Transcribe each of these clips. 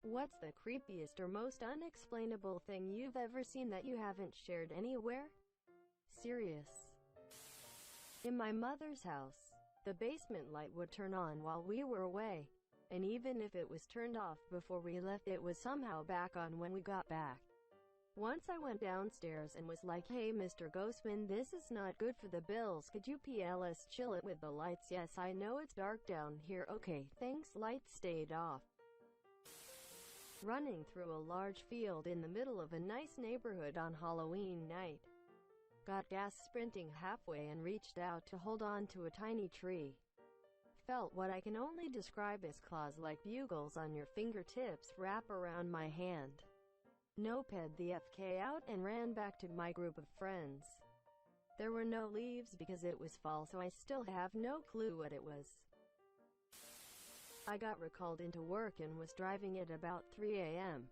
What's the creepiest or most unexplainable thing you've ever seen that you haven't shared anywhere? Serious. In my mother's house, the basement light would turn on while we were away, and even if it was turned off before we left, it was somehow back on when we got back. Once I went downstairs and was like, "Hey Mr. Ghostman, this is not good for the bills, could you PLS chill it with the lights? Yes, I know it's dark down here. Okay, thanks." Lights stayed off. Running through a large field in the middle of a nice neighborhood on Halloween night. Got gas sprinting halfway and reached out to hold on to a tiny tree. Felt what I can only describe as claws like bugles on your fingertips wrap around my hand. Noped the FK out and ran back to my group of friends. There were no leaves because it was fall, so I still have no clue what it was. I got recalled into work and was driving at about 3 a.m.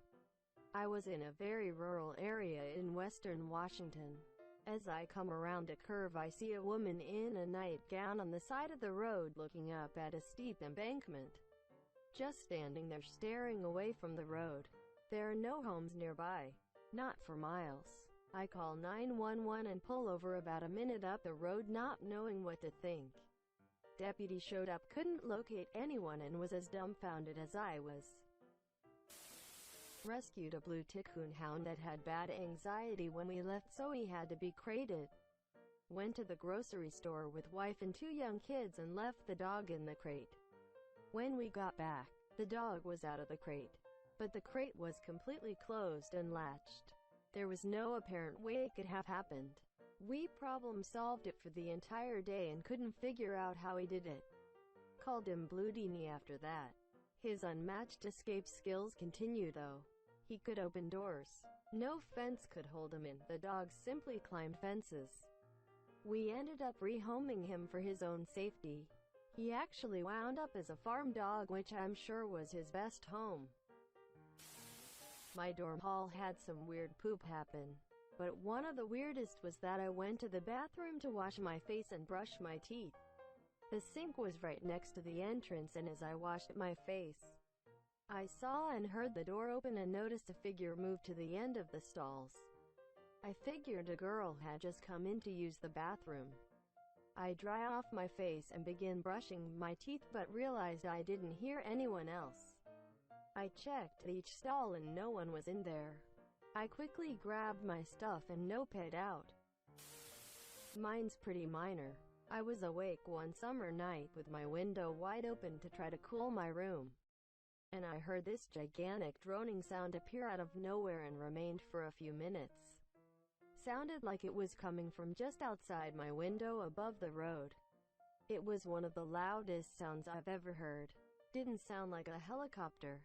I was in a very rural area in western Washington. As I come around a curve, I see a woman in a nightgown on the side of the road looking up at a steep embankment. Just standing there staring away from the road. There are no homes nearby. Not for miles. I call 911 and pull over about a minute up the road, not knowing what to think. Deputy showed up, couldn't locate anyone, and was as dumbfounded as I was. Rescued a blue tick coonhound that had bad anxiety when we left, so he had to be crated. Went to the grocery store with wife and 2 young kids and left the dog in the crate. When we got back, the dog was out of the crate, but the crate was completely closed and latched. There was no apparent way it could have happened. We problem solved it for the entire day and couldn't figure out how he did it. Called him Bloodini after that. His unmatched escape skills continue though. He could open doors. No fence could hold him in. The dog simply climbed fences. We ended up rehoming him for his own safety. He actually wound up as a farm dog, which I'm sure was his best home. My dorm hall had some weird poop happen. But one of the weirdest was that I went to the bathroom to wash my face and brush my teeth. The sink was right next to the entrance, and as I washed my face, I saw and heard the door open and noticed a figure move to the end of the stalls. I figured a girl had just come in to use the bathroom. I dry off my face and begin brushing my teeth, but realized I didn't hear anyone else. I checked each stall and no one was in there. I quickly grabbed my stuff and noped out. Mine's pretty minor. I was awake one summer night with my window wide open to try to cool my room, and I heard this gigantic droning sound appear out of nowhere and remained for a few minutes. Sounded like it was coming from just outside my window above the road. It was one of the loudest sounds I've ever heard. Didn't sound like a helicopter.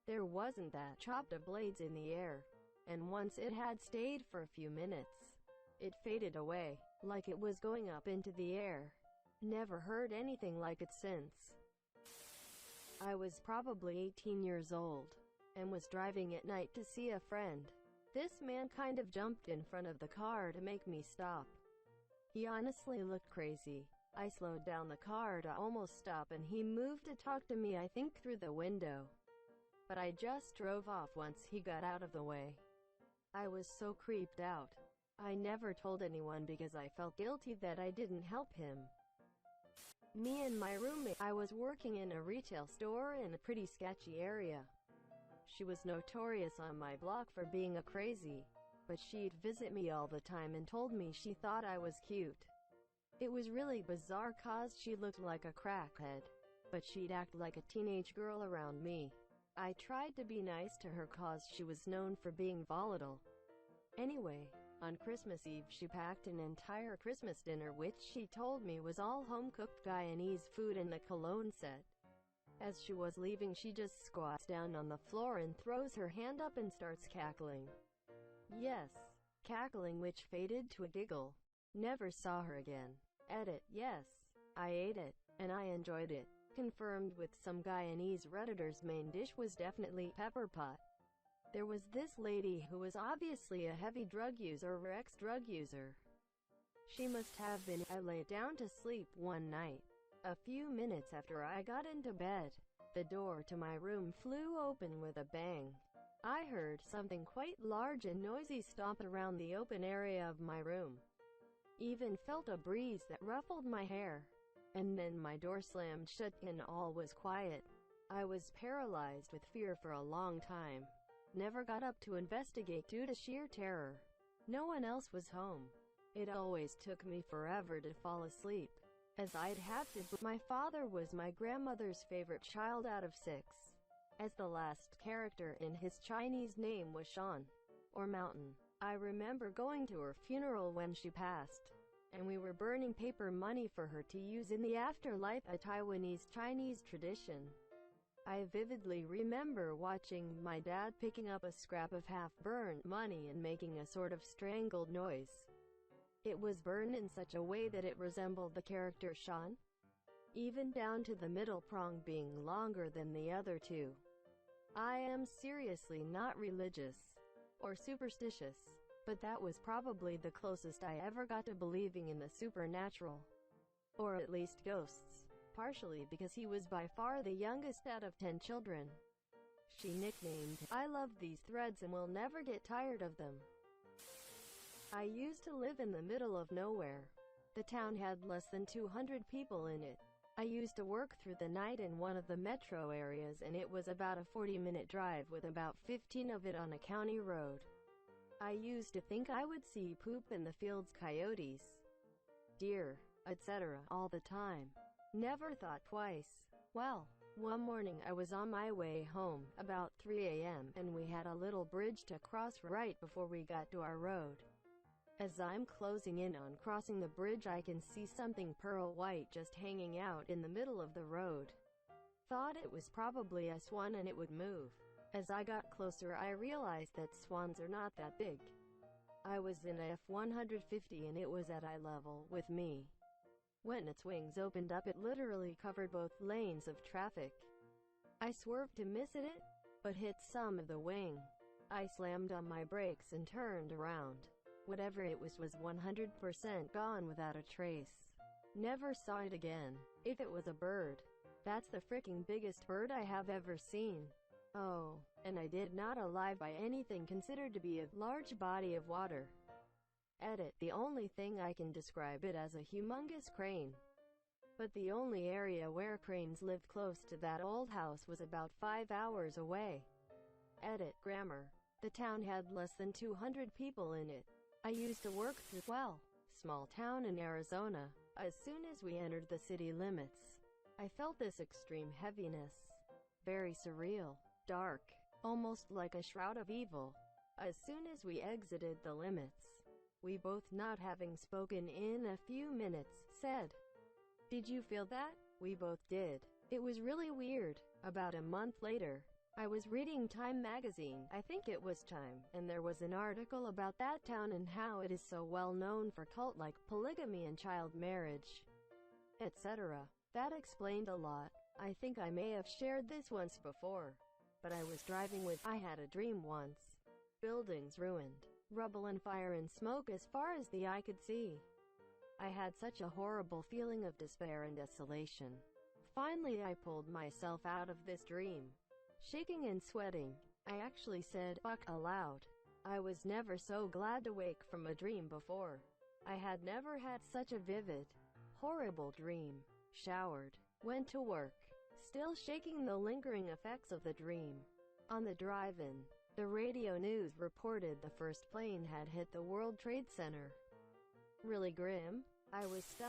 There wasn't that chopped of blades in the air. And once it had stayed for a few minutes, it faded away, like it was going up into the air. Never heard anything like it since. I was probably 18 years old, and was driving at night to see a friend. This man kind of jumped in front of the car to make me stop. He honestly looked crazy. I slowed down the car to almost stop and he moved to talk to me, I think through the window. But I just drove off once he got out of the way. I was so creeped out. I never told anyone because I felt guilty that I didn't help him. Me and my roommate, I was working in a retail store in a pretty sketchy area. She was notorious on my block for being a crazy, but she'd visit me all the time and told me she thought I was cute. It was really bizarre cause she looked like a crackhead, but she'd act like a teenage girl around me. I tried to be nice to her cause she was known for being volatile. Anyway, on Christmas Eve she packed an entire Christmas dinner which she told me was all home-cooked Guyanese food and the cologne set. As she was leaving, she just squats down on the floor and throws her hand up and starts cackling. Yes, cackling which faded to a giggle. Never saw her again. Edit. Yes, I ate it, and I enjoyed it. Confirmed with some Guyanese Redditors' main dish was definitely pepper pot. There was this lady who was obviously a heavy drug user or ex-drug user. She must have been. I lay down to sleep one night. A few minutes after I got into bed, The door to my room flew open with a bang. I heard something quite large and noisy stomp around the open area of my room. Even felt a breeze that ruffled my hair. And then my door slammed shut and all was quiet. I was paralyzed with fear for a long time. Never got up to investigate due to sheer terror. No one else was home. It always took me forever to fall asleep, as I'd have to. My father was my grandmother's favorite child out of 6, as the last character in his Chinese name was Shan, or Mountain. I remember going to her funeral when she passed, and we were burning paper money for her to use in the afterlife, a Taiwanese Chinese tradition. I vividly remember watching my dad picking up a scrap of half-burned money and making a sort of strangled noise. It was burned in such a way that it resembled the character Shan, even down to the middle prong being longer than the other two. I am seriously not religious or superstitious, but that was probably the closest I ever got to believing in the supernatural, or at least ghosts, partially because he was by far the youngest out of 10 children. She nicknamed him. I love these threads and will never get tired of them. I used to live in the middle of nowhere. The town had less than 200 people in it. I used to work through the night in one of the metro areas, and it was about a 40-minute drive with about 15 of it on a county road. I used to think I would see poop in the fields, coyotes, deer, etc. all the time. Never thought twice. Well, one morning I was on my way home, about 3 a.m., and we had a little bridge to cross right before we got to our road. As I'm closing in on crossing the bridge, I can see something pearl white just hanging out in the middle of the road. Thought it was probably a swan and it would move. As I got closer, I realized that swans are not that big. I was in a F-150 and it was at eye level with me. When its wings opened up, it literally covered both lanes of traffic. I swerved to miss it, but hit some of the wing. I slammed on my brakes and turned around. Whatever it was 100% gone without a trace. Never saw it again. If it was a bird, that's the freaking biggest bird I have ever seen. Oh, and I did not alive by anything considered to be a large body of water. Edit. The only thing I can describe it as a humongous crane. But the only area where cranes lived close to that old house was about 5 hours away. Edit. Grammar. The town had less than 200 people in it. I used to work through, well, small town in Arizona. As soon as we entered the city limits, I felt this extreme heaviness. Very surreal, dark, almost like a shroud of evil. As soon as we exited the limits, we both, not having spoken in a few minutes, said, "Did you feel that?" We both did. It was really weird. About a month later, I was reading Time magazine, I think it was Time, and there was an article about that town and how it is so well known for cult-like polygamy and child marriage, etc. That explained a lot. I think I may have shared this once before, but I was driving with, I had a dream once. Buildings ruined, rubble and fire and smoke as far as the eye could see. I had such a horrible feeling of despair and desolation. Finally I pulled myself out of this dream. Shaking and sweating, I actually said, "Fuck," aloud. I was never so glad to wake from a dream before. I had never had such a vivid, horrible dream. Showered, went to work, still shaking the lingering effects of the dream. On the drive-in, the radio news reported the first plane had hit the World Trade Center. Really grim. I was stunned.